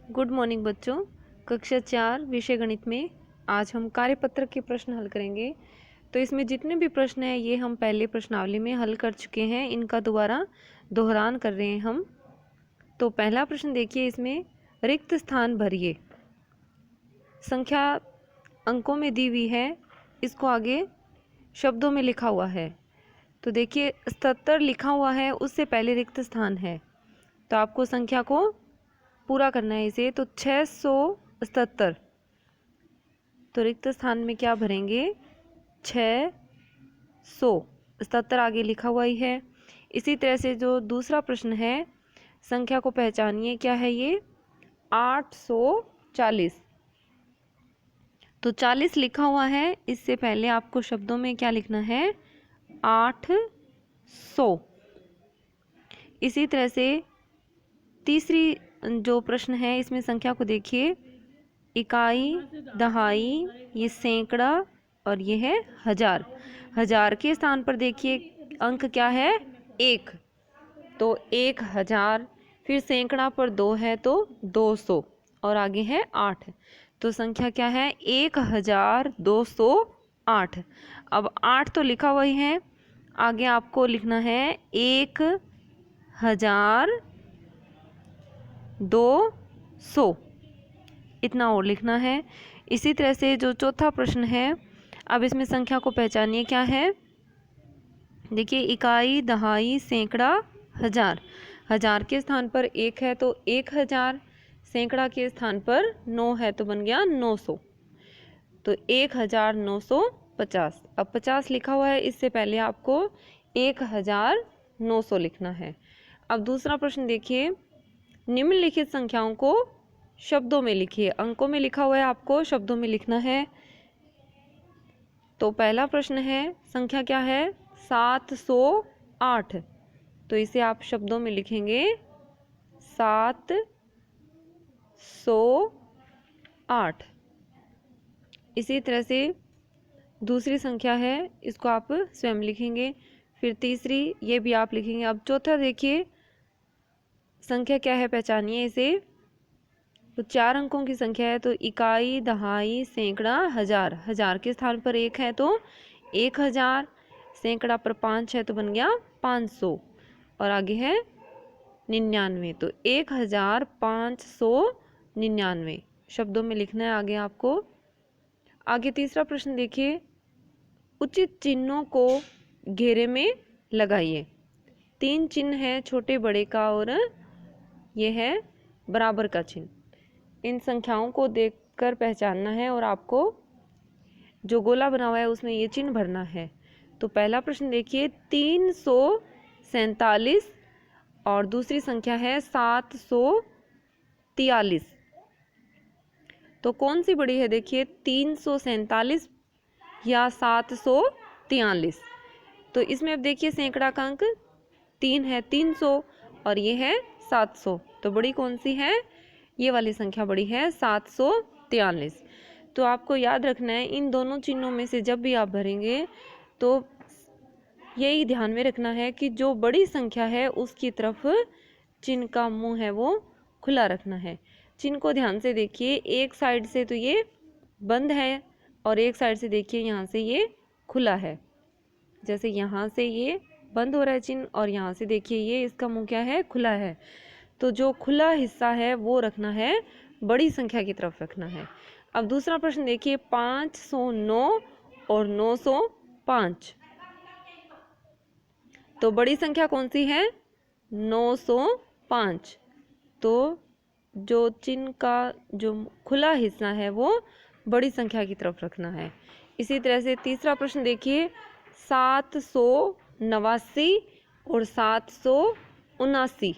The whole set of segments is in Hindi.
गुड मॉर्निंग बच्चों। कक्षा 4 विषय गणित में आज हम कार्यपत्र के प्रश्न हल करेंगे। तो इसमें जितने भी प्रश्न हैं ये हम पहले प्रश्नावली में हल कर चुके हैं, इनका दोबारा दोहरान कर रहे हैं हम। तो पहला प्रश्न देखिए, इसमें रिक्त स्थान भरिए। संख्या अंकों में दी हुई है, इसको आगे शब्दों में लिखा हुआ है। तो देखिए 77 लिखा हुआ है, उससे पहले रिक्त स्थान है, तो आपको संख्या को पूरा करना है इसे। तो 677, तो रिक्त स्थान में क्या भरेंगे, 677 आगे लिखा हुआ ही है। इसी तरह से जो दूसरा प्रश्न है, संख्या को पहचानिए, क्या है ये, 840। तो 40 लिखा हुआ है, इससे पहले आपको शब्दों में क्या लिखना है, 800। इसी तरह से तीसरी जो प्रश्न है, इसमें संख्या को देखिए, इकाई, दहाई, ये सैकड़ा और ये है हजार। हजार के स्थान पर देखिए अंक क्या है, 1, तो 1000। फिर सैकड़ा पर 2 है तो 200 और आगे है 8, तो संख्या क्या है, 1208। अब 8 तो लिखा हुआ ही है, आगे आपको लिखना है 1200, इतना और लिखना है। इसी तरह से जो चौथा प्रश्न है, अब इसमें संख्या को पहचानिए, क्या है, देखिए इकाई, दहाई, सैकड़ा, हजार। हजार के स्थान पर 1 है तो 1000, सैकड़ा के स्थान पर 9 है तो बन गया 900, तो 1950। अब 50 लिखा हुआ है, इससे पहले आपको 1900 लिखना है। अब दूसरा प्रश्न देखिए, निम्नलिखित संख्याओं को शब्दों में लिखिए। अंकों में लिखा हुआ है, आपको शब्दों में लिखना है। तो पहला प्रश्न है, संख्या क्या है, 708, तो इसे आप शब्दों में लिखेंगे 708। इसी तरह से दूसरी संख्या है, इसको आप स्वयं लिखेंगे। फिर तीसरी, ये भी आप लिखेंगे। अब चौथा देखिए, संख्या क्या है, पहचानिए इसे। तो 4 अंकों की संख्या है, तो इकाई, दहाई, सैकड़ा, हजार। हजार के स्थान पर 1 है तो 1000, सैकड़ा पर 5 है तो बन गया 500 और आगे है 99, तो 1599 शब्दों में लिखना है आगे आपको। आगे तीसरा प्रश्न देखिए, उचित चिन्हों को घेरे में लगाइए। 3 चिन्ह है, छोटे बड़े का और ये है बराबर का चिन्ह। इन संख्याओं को देखकर पहचानना है और आपको जो गोला बना हुआ है उसमें ये चिन्ह भरना है। तो पहला प्रश्न देखिए, 347 और दूसरी संख्या है 743, तो कौन सी बड़ी है, देखिए 347 या 743। तो इसमें अब देखिए सैकड़ा का अंक 3 है, 300 और ये है 700, तो बड़ी कौन सी है, ये वाली संख्या बड़ी है 743। तो आपको याद रखना है, इन दोनों चिन्हों में से जब भी आप भरेंगे तो यही ध्यान में रखना है कि जो बड़ी संख्या है उसकी तरफ चिन्ह का मुंह है वो खुला रखना है। चिन्ह को ध्यान से देखिए, एक साइड से तो ये बंद है और एक साइड से देखिए यहाँ से ये खुला है। जैसे यहाँ से ये बंद हो रहा है चिन्ह और यहाँ से देखिए ये इसका मुंह क्या है, खुला है। तो जो खुला हिस्सा है वो रखना है, बड़ी संख्या की तरफ रखना है। अब दूसरा प्रश्न देखिए, 509 और 905, तो बड़ी संख्या कौन सी है, 905। तो जो चिन्ह का जो खुला हिस्सा है वो बड़ी संख्या की तरफ रखना है। इसी तरह से तीसरा प्रश्न देखिए, 789 और 779,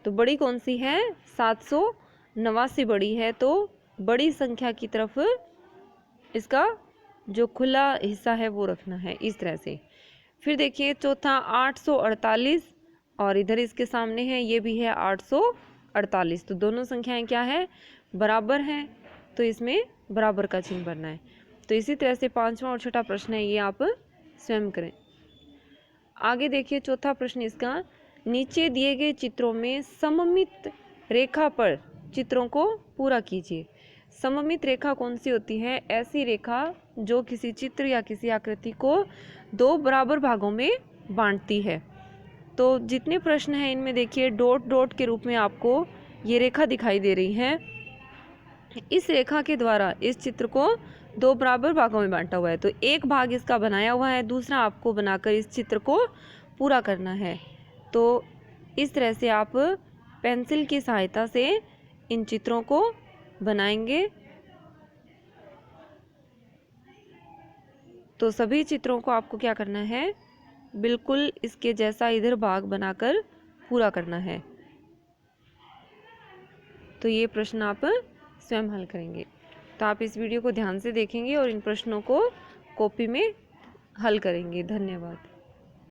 तो बड़ी कौन सी है, 789 बड़ी है, तो बड़ी संख्या की तरफ इसका जो खुला हिस्सा है वो रखना है, इस तरह से। फिर देखिए चौथा, 848 और इधर इसके सामने है, ये भी है 848, तो दोनों संख्याएं क्या है, बराबर हैं, तो इसमें बराबर का चिन्ह भरना है। तो इसी तरह से पांचवा और छठा प्रश्न है, ये आप स्वयं करें। आगे देखिए चौथा प्रश्न इसका, नीचे दिए गए चित्रों में सममित रेखा पर चित्रों को पूरा कीजिए। सममित रेखा कौन सी होती है? ऐसी रेखा जो किसी चित्र या किसी आकृति को दो बराबर भागों में बांटती है। तो जितने प्रश्न हैं इनमें देखिए डॉट डॉट के रूप में आपको ये रेखा दिखाई दे रही है। इस रेखा के द्वारा इस चित्र को दो बराबर भागों में बांटा हुआ है। तो एक भाग इसका बनाया हुआ है, दूसरा आपको बनाकर इस चित्र को पूरा करना है। तो इस तरह से आप पेंसिल की सहायता से इन चित्रों को बनाएंगे। तो सभी चित्रों को आपको क्या करना है? बिल्कुल इसके जैसा इधर भाग बनाकर पूरा करना है। तो ये प्रश्न आप स्वयं हल करेंगे। तो आप इस वीडियो को ध्यान से देखेंगे और इन प्रश्नों को कॉपी में हल करेंगे। धन्यवाद।